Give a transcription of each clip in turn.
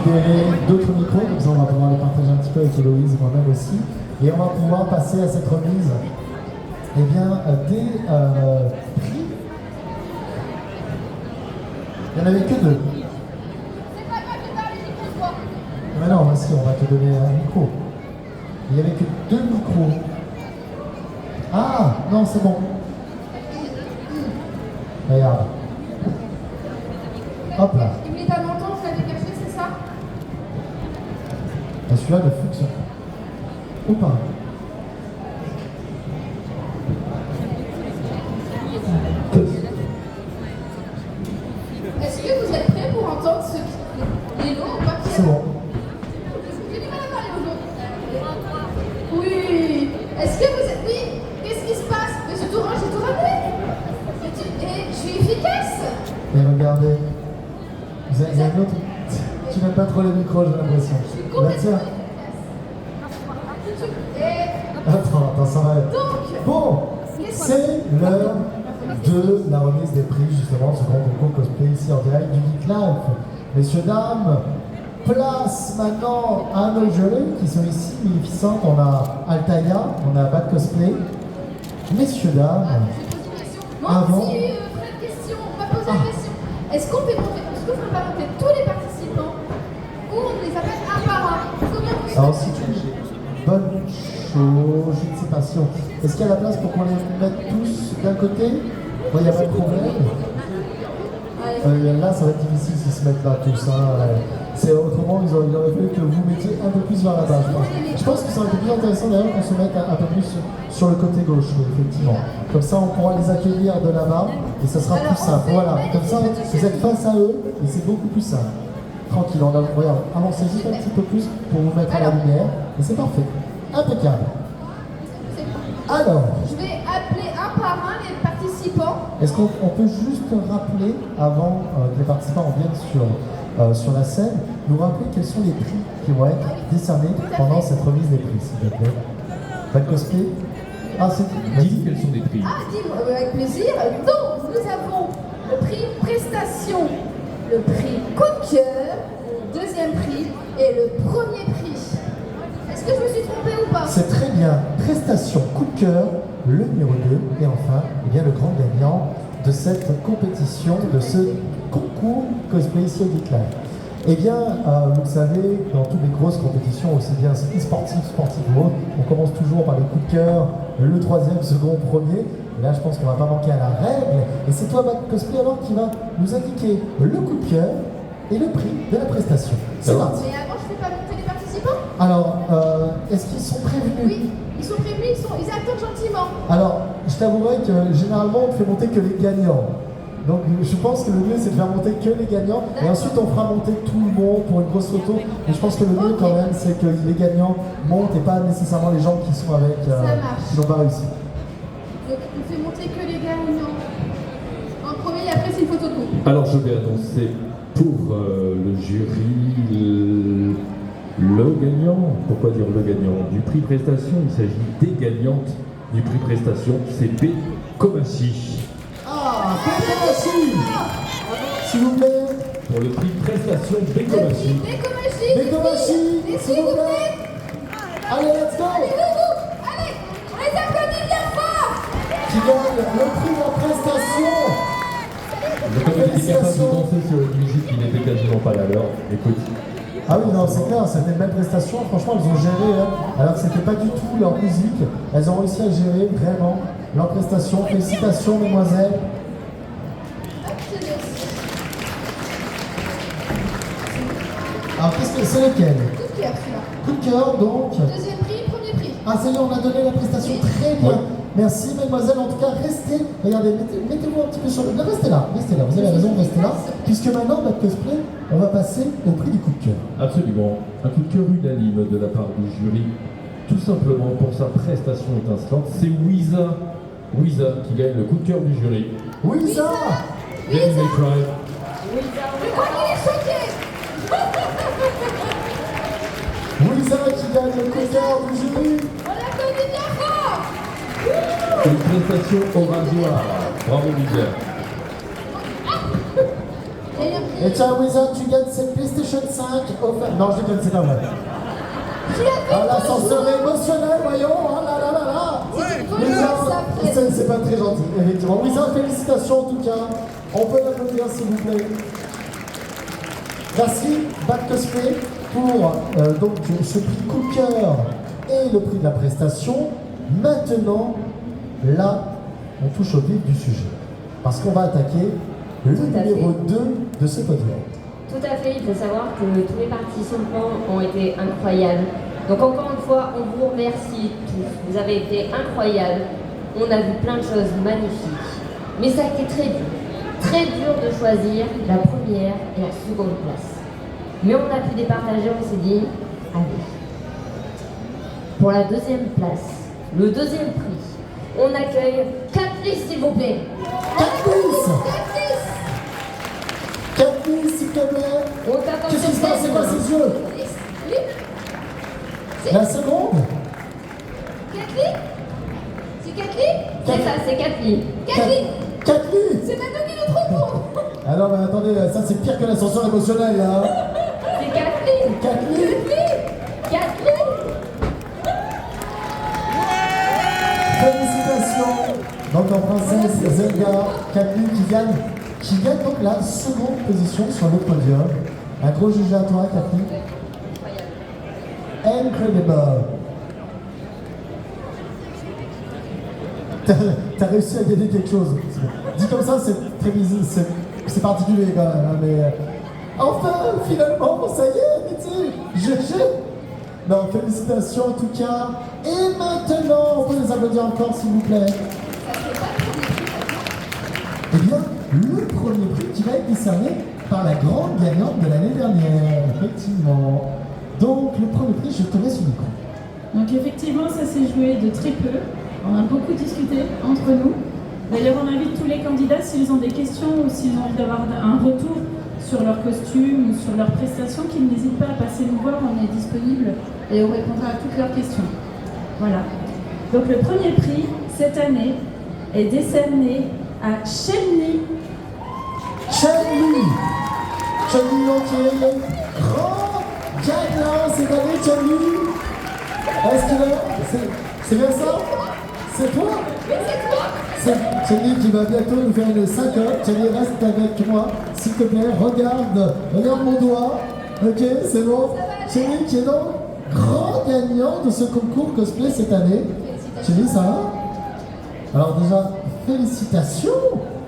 libérer d'autres micros, comme ça on va pouvoir les partager un petit peu avec Héloïse et moi-même aussi. Et on va pouvoir passer à cette remise des prix. Il n'y en avait que deux. Mais non, si, on va te donner un micro. Il n'y avait que deux micros. Ah, non, c'est bon. Regarde. Hop là. Évidemment, vous l'avez caché, c'est ça? Et celui-là ne fonctionne pas. Ou pas. Est-ce que vous êtes prêts pour entendre les noms en papier? C'est bon. J'ai du mal à parler aujourd'hui. Oui. Est-ce que vous êtes... Oui. Qu'est-ce qui se passe? Monsieur Tourin, j'ai tout ramené. Et je suis efficace. Et regardez. Vous avez un autre. Tu n'aimes pas trop les micros, j'ai l'impression. Je suis complètement efficace. Attends, ça va être. Donc, bon, c'est l'heure de la remise des prix, justement, de ce grand concours cosplay ici en direct du Geek Life. Messieurs, dames, place maintenant à nos jurés qui sont ici, magnifiques. On a Altaïa, on a Bad Cosplay. Messieurs, dames, je vais poser une question. Moi avant. aussi, Fred, question. On va poser la question. Est-ce qu'on peut ne pas monter tous les participants ou on les appelle un par un? Comment vous Alors, si tu une bonne chose, je ne sais pas si on. Est-ce qu'il y a la place pour qu'on les mette tous d'un côté? Il n'y a pas de problème. Là, ça va être difficile s'ils se mettent là tous. Autrement, il aurait fallu que vous mettiez un peu plus vers la base. Je pense que ça aurait été plus intéressant d'ailleurs qu'on se mette un peu plus sur le côté gauche, effectivement. Comme ça, on pourra les accueillir de là-bas et ça sera plus simple. Voilà, comme ça, vous êtes face à eux et c'est beaucoup plus simple. Tranquille, regarde, avancez juste un petit peu plus pour vous mettre à la lumière et c'est parfait. Impeccable. Alors, Je vais appeler un par un les participants. est-ce qu'on peut juste rappeler, avant que les participants viennent sur la scène, nous rappeler quels sont les prix qui vont être décernés pendant cette remise des prix, s'il te plaît? Pas de cosplay? Ah, c'est... Dis quels sont les prix. Ah, dis-moi, avec plaisir. Donc, nous avons le prix prestation, le prix coup de cœur, le deuxième prix et le premier prix. Est-ce que je me suis trompée ou pas? C'est très bien. Prestation coup de cœur, le numéro 2, et enfin, le grand gagnant de cette compétition, de ce concours cosplay ici au Geek Life. Eh bien, vous le savez, dans toutes les grosses compétitions, aussi bien e-sportif, sportif ou autre, on commence toujours par les coups de cœur, le troisième, second, premier. Et là, je pense qu'on ne va pas manquer à la règle. Et c'est toi, Bad Cosplay, alors, qui va nous indiquer le coup de cœur et le prix de la prestation. C'est parti. Mais avant, je ne fais pas monter les participants? Alors, est-ce qu'ils sont prévenus? Oui, ils sont prévenus, ils attendent gentiment. Alors, je t'avouerai que généralement, on ne fait monter que les gagnants. Donc, je pense que le mieux, c'est de faire monter que les gagnants. Et ensuite, on fera monter tout le monde pour une grosse photo. Et je pense que le mieux, quand même, c'est que les gagnants montent et pas nécessairement les gens qui sont avec, qui n'ont pas réussi. Donc, on fait monter que les gagnants. En premier et après, c'est une photo de nous. Alors je vais annoncer pour le jury le gagnant. Pourquoi dire le gagnant? Du prix prestation, il s'agit des gagnantes du prix prestation, c'est B. Komachi. Ah, Bécomachi, s'il vous plaît. Pour le prix prestation, B. Komachi. Bécomachi, s'il vous plaît. Allez, let's go. Allez, on les applaudit bien fort. Qui gagne le prix de la prestation. Comme il était capable de danser sur une musique qui n'était quasiment pas la leur, écoute. Ah oui, non, c'est clair, c'était une belle prestation. Franchement, elles ont géré, alors que c'était pas du tout leur musique. Elles ont réussi à gérer vraiment leur prestation. Félicitations, mesdemoiselles. Alors, qu'est-ce que c'est lequel? Coup de cœur, celui-là. Coup de cœur, donc. Deuxième prix, premier prix. Ah, ça y est, on a donné la prestation très bien. Ouais. Merci, mesdemoiselles. En tout cas, restez. Regardez, mettez-vous un petit peu sur le. Restez là, vous avez raison, restez là. Puisque maintenant, Bad Cosplay, on va passer au prix du coup de cœur. Absolument. Un coup de cœur unanime de la part du jury, tout simplement pour sa prestation étincelante. C'est Wiza qui gagne le coup de cœur du jury. Wiza Devil May Cry. Je crois qu'il est choqué. Wiza qui gagne le coup de cœur du jury. On l'applaudit bien fort. Une prestation oratoire. Bravo Wiza. Et tiens, Wiza, tu gagnes cette PlayStation PlayStation 5 offert. Non, je déconne, c'est pas vrai. Qui a fait Ah, l'ascenseur émotionnel, voyons. Oh là là là là. C'est pas très gentil, effectivement. Wizard, félicitations en tout cas. On peut l'applaudir s'il vous plaît. Merci, Back Cosplay, pour donc, ce prix coup de cœur et le prix de la prestation. Maintenant, là, on touche au vif du sujet. Parce qu'on va attaquer le numéro 2 de ce podium. Tout à fait, il faut savoir que tous les participants ont été incroyables. Donc encore une fois, on vous remercie tous. Vous avez été incroyables. On a vu plein de choses magnifiques. Mais ça a été très dur. Très dur de choisir la première et la seconde place. Mais on a pu départager, on s'est dit, allez. Pour la deuxième place, le deuxième prix, on accueille Catrice, s'il vous plaît. Catrice, s'il te plaît. On t'attend. Qu'est-ce qui se passe? C'est quoi ces yeux? La seconde? Kathleen? C'est Kathleen? C'est ça, c'est Kathleen. Kathleen! Kathleen! C'est maintenant qu'il nous trompe! Ah non, mais attendez, ça c'est pire que l'ascenseur émotionnel là. C'est Kathleen. Kathleen! Kathleen. Félicitations! Donc en princesse Zelda, Kathleen qui gagne donc la seconde position sur le podium. Un gros jugé à toi, Kathleen. Incredible! T'as réussi à gagner quelque chose. Dit comme ça, c'est très bizarre, c'est particulier quand même. Hein, mais enfin, finalement, ça y est, GG! Non, félicitations en tout cas. Et maintenant, on peut les applaudir encore, s'il vous plaît. Eh bien, le premier prix qui va être décerné par la grande gagnante de l'année dernière, effectivement. Donc, le premier prix, je te laisse le micro. Donc effectivement, ça s'est joué de très peu. On a beaucoup discuté entre nous. D'ailleurs, on invite tous les candidats, s'ils ont des questions ou s'ils ont envie d'avoir un retour sur leur costume ou sur leurs prestations, qu'ils n'hésitent pas à passer nous voir. On est disponible et on répondra à toutes leurs questions. Voilà. Donc le premier prix, cette année, est décerné à Chenny. Chenny, donc qui est le grand gagnant cette année, Chenny. Est-ce qu'il est? C'est bien ça? C'est toi? C'est Chenny qui va bientôt nous faire une syncope. Chenny, reste avec moi, s'il te plaît. Regarde mon doigt. Ok, c'est bon. Chenny qui est donc grand gagnant de ce concours cosplay cette année. Chenny, ça va? Alors déjà, félicitations.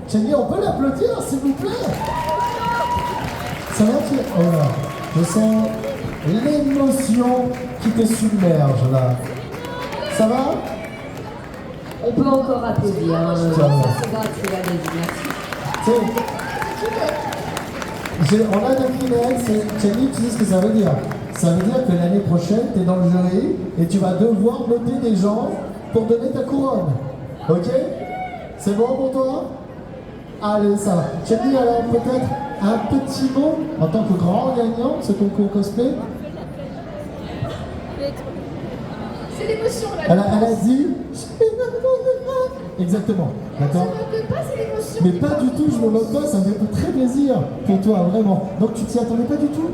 Chenny, on peut l'applaudir, s'il vous plaît. Ça va? Oh là, je sens l'émotion qui te submerge là. Ça va? On peut encore applaudir. Hein. Ça, c'est gratuit, allez-y, merci. On a décliné, Chenny, tu sais ce que ça veut dire? Ça veut dire que l'année prochaine, tu es dans le jury et tu vas devoir noter des gens pour donner ta couronne. Ok? C'est bon pour toi? Allez, ça va. Chenny, alors peut-être un petit mot en tant que grand gagnant de ce concours cosplay? C'est l'émotion là. Elle a dit. Exactement, d'accord? Ça me pas, c'est l'émotion. Mais pas du tout, je me moque pas, ça me fait très plaisir pour toi, vraiment. Donc tu t'y attendais pas du tout?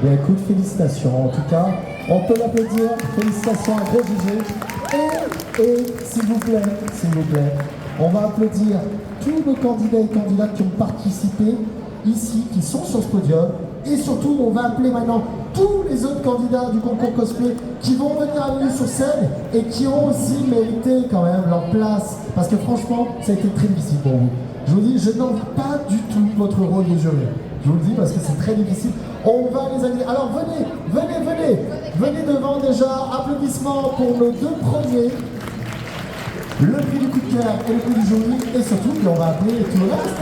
Bien écoute, félicitations en tout cas. On peut l'applaudir, félicitations à gros jugé. Et s'il vous plaît, on va applaudir tous nos candidats et candidates qui ont participé ici, qui sont sur ce podium. Et surtout, on va appeler maintenant tous les autres candidats du concours cosplay qui vont venir à nous sur scène et qui ont aussi mérité quand même leur place. Parce que franchement, ça a été très difficile pour vous. Je vous dis, je n'envie pas du tout votre rôle de jury. Je vous le dis parce que c'est très difficile. On va les accueillir. Alors venez devant déjà. Applaudissements pour nos deux premiers. Le prix du coup de cœur et le prix du jury. Et surtout, puis on va appeler tout le reste.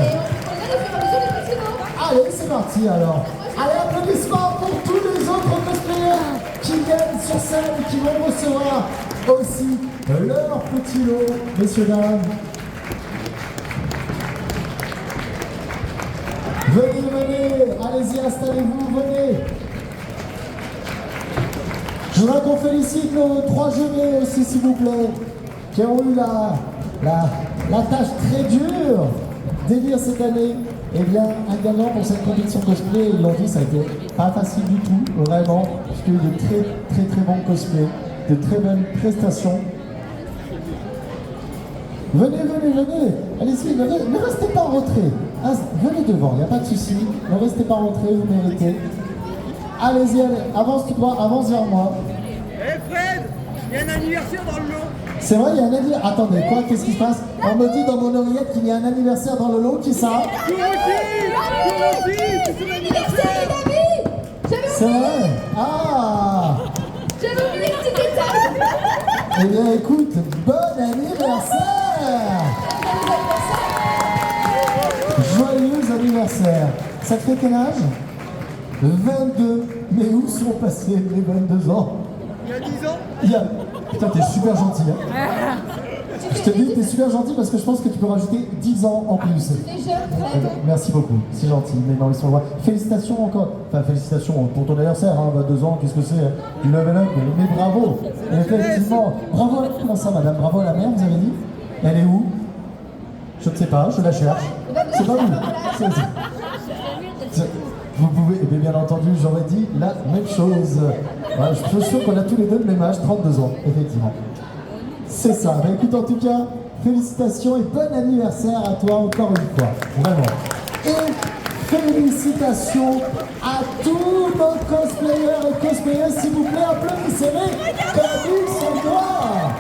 Allez, c'est parti alors. Allez, applaudissements pour tous les autres cosplayers qui viennent sur scène et qui vont recevoir aussi leur petit lot, messieurs, dames. Venez, allez-y, installez-vous, venez. Je voudrais qu'on félicite nos 3 jurés aussi, s'il vous plaît, qui ont eu la tâche très dure d'élire cette année Eh bien, un gagnant pour cette compétition cosplay, ils l'ont dit, ça a été pas facile du tout, vraiment, puisqu'il y a eu de très bons cosplays, de très bonnes prestations. Venez, allez-y, ne restez pas en retrait. Ah, venez devant, il n'y a pas de souci, ne restez pas en retrait, vous méritez. Allez-y, avance tout droit, avance vers moi. Fred, il y a un anniversaire dans le lot. C'est vrai, il y a un anniversaire. Attendez, quoi, qu'est-ce qui se passe? On me dit dans mon oreillette qu'il y a un anniversaire dans le lot, qui ça? C'est son anniversaire. C'est vrai? Ah! J'avais oublié le petit détail. Eh bien, écoute, bon anniversaire! Joyeux anniversaire! Ça te fait quel âge? 22. Mais où sont passés les 22 ans? Il y a 10 ans. Putain, t'es super gentil. Hein. Je te dis que t'es super gentil parce que je pense que tu peux rajouter 10 ans en plus. Merci beaucoup, c'est gentil. Mais non, ils sont loin. Félicitations encore. Enfin, félicitations pour ton anniversaire, hein, 22 ans, qu'est-ce que c'est? Du level up, mais bravo. Effectivement. Bravo, comment ça, madame? Bravo à la mère, vous avez dit? Elle est où? Je ne sais pas, je la cherche. C'est pas vous. Vous pouvez, et bien entendu, j'aurais dit la même chose. Voilà, je suis sûr qu'on a tous les deux le même âge, 32 ans, effectivement. C'est ça. Mais écoute, en tout cas, félicitations et bon anniversaire à toi encore une fois. Vraiment. Et félicitations à tous nos cosplayers et cosplayers. S'il vous plaît, applaudissez-les comme ils sont droits.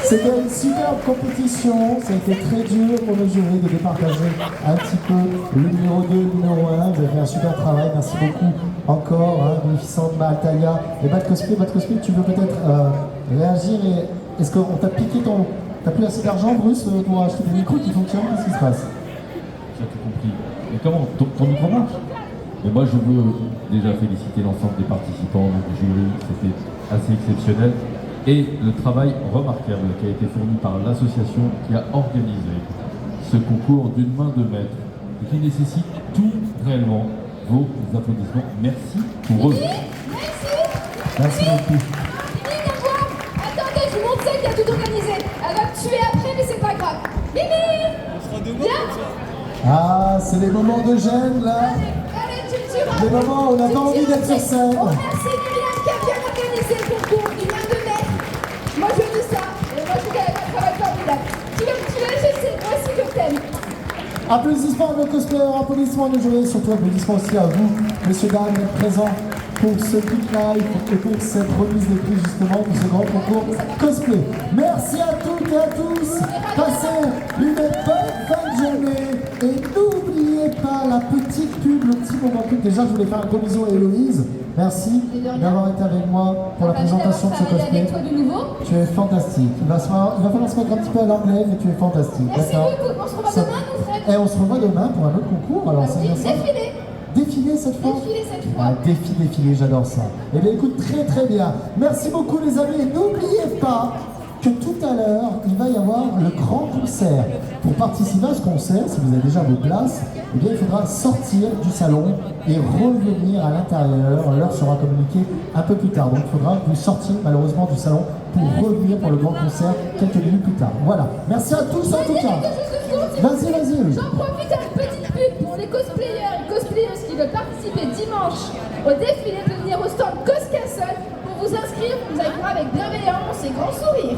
C'était une superbe compétition, ça a été très dur pour le jury de départager un petit peu le numéro 2 et le numéro 1. Vous avez fait un super travail, merci beaucoup encore, hein, Magnificente, Talia et Bad Cosplay. Bad Cosplay, tu veux peut-être réagir et est-ce qu'on t'a piqué ton... T'as plus assez d'argent, Bruce, pour acheter des micros qui fonctionnent? Qu'est-ce qui se passe? J'ai tout compris. Mais comment? Ton micro marche? Mais moi, je veux déjà féliciter l'ensemble des participants du jury, c'était assez exceptionnel. Et le travail remarquable qui a été fourni par l'association qui a organisé ce concours d'une main de maître et qui nécessite tout réellement vos applaudissements. Merci pour eux. Merci beaucoup. Attendez, je vous montre celle qui a tout organisé. Elle va me tuer après, mais c'est pas grave. Mimi, viens. Ah, c'est les moments de gêne, là. Allez, tu me tueras. Les moments où on n'a pas envie d'être sur scène. On remercie Myriam qui a bien organisé le concours d'une main de maître. Moi, je dis ça. Et moi, je dis qu'elle a un travail formidable. Tu veux me tuer, je sais. Moi aussi, je t'aime. Applaudissements à nos cosplayers, applaudissements à nos jurés, surtout applaudissements aussi à vous, messieurs, dames, d'être présents pour ce Geek Live et pour cette remise des prix justement pour ce grand concours cosplay. Merci à toutes et à tous. Passez une bonne fin de journée et n'oubliez pas la petite pub, le petit moment pub. Déjà, je voulais faire un gros bisou à Héloïse. Merci d'avoir été avec moi pour la présentation de ce cosplay. Avec toi de nouveau. Tu es fantastique. Il va falloir se mettre un petit peu à l'anglais, mais tu es fantastique. Merci beaucoup. On se revoit demain, nous, Fred. Et on se revoit demain pour un autre concours. Alors, c'est bien ça. Défilé. Défiler cette fois? Défiler cette fois. Ah, défiler, j'adore ça. Eh bien écoute, très bien. Merci beaucoup les amis. Et n'oubliez pas que tout à l'heure, il va y avoir le grand concert. Pour participer à ce concert, si vous avez déjà vos places, eh bien il faudra sortir du salon et revenir à l'intérieur. L'heure sera communiquée un peu plus tard. Donc il faudra vous sortir malheureusement du salon pour revenir pour le grand concert quelques minutes plus tard. Voilà. Merci à tous en tout cas. Vas-y. J'en profite à une petite pub pour les cosplayers et cosplayeuses qui veulent participer dimanche au défilé de venir au stand Coscastle. Pour vous inscrire, vous allez voir avec bienveillance et grand sourire.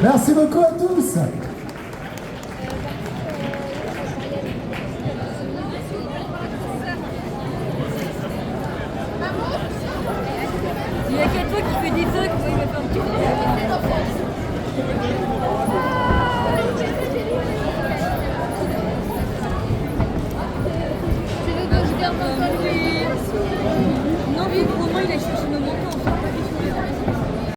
Merci beaucoup à tous. Il y a que toi qui fais des trucs, moi il va faire un petit C'est le que je garde dans lui. Non, oui, pour moi il a cherché nos manteaux.